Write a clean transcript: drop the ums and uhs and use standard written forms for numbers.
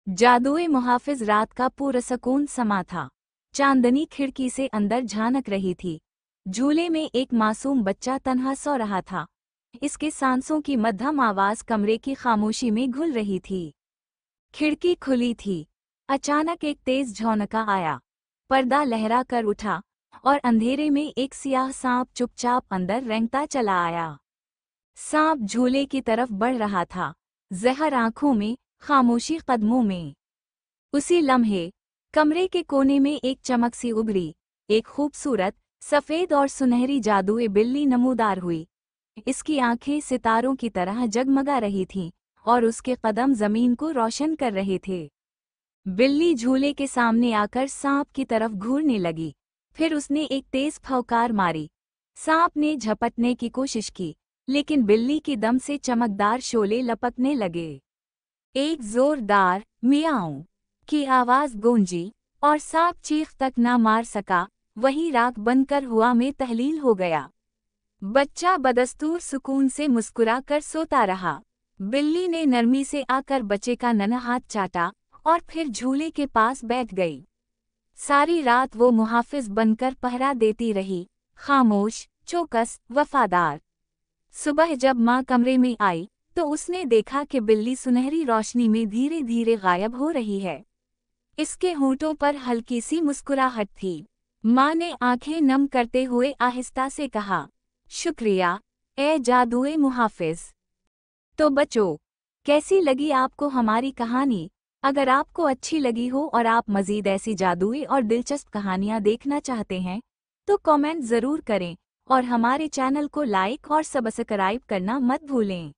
जादुई मुहाफिज रात का पुरसकून समा था। चांदनी खिड़की से अंदर झांक रही थी। झूले में एक मासूम बच्चा तन्हा सो रहा था। इसके सांसों की मध्यम आवाज कमरे की खामोशी में घुल रही थी। खिड़की खुली थी। अचानक एक तेज झोंका आया। पर्दा लहरा कर उठा और अंधेरे में एक सियाह सांप चुपचाप अंदर रेंगता चला आया। सांप झूले की तरफ बढ़ रहा था, जहर आंखों में, खामोशी कदमों में। उसी लम्हे कमरे के कोने में एक चमक सी उभरी। एक खूबसूरत सफेद और सुनहरी जादुई बिल्ली नमूदार हुई। इसकी आंखें सितारों की तरह जगमगा रही थीं और उसके कदम जमीन को रोशन कर रहे थे। बिल्ली झूले के सामने आकर सांप की तरफ घूरने लगी। फिर उसने एक तेज फौकार मारी। सांप ने झपटने की कोशिश की, लेकिन बिल्ली की दम से चमकदार शोले लपकने लगे। एक जोरदार मियाऊं की आवाज गूंजी और सांप चीख तक न मार सका। वही राख बनकर हुआ में तहलील हो गया। बच्चा बदस्तूर सुकून से मुस्कुरा कर सोता रहा। बिल्ली ने नरमी से आकर बच्चे का नन्हा हाथ चाटा और फिर झूले के पास बैठ गई। सारी रात वो मुहाफिज बनकर पहरा देती रही, खामोश, चौकस, वफादार। सुबह जब माँ कमरे में आई तो उसने देखा कि बिल्ली सुनहरी रोशनी में धीरे धीरे गायब हो रही है। इसके होंठों पर हल्की सी मुस्कुराहट थी। माँ ने आंखें नम करते हुए आहिस्ता से कहा, शुक्रिया ए जादुई मुहाफिज। तो बच्चों, कैसी लगी आपको हमारी कहानी? अगर आपको अच्छी लगी हो और आप मज़ीद ऐसी जादुई और दिलचस्प कहानियाँ देखना चाहते हैं तो कमेंट ज़रूर करें और हमारे चैनल को लाइक और सब्सक्राइब करना मत भूलें।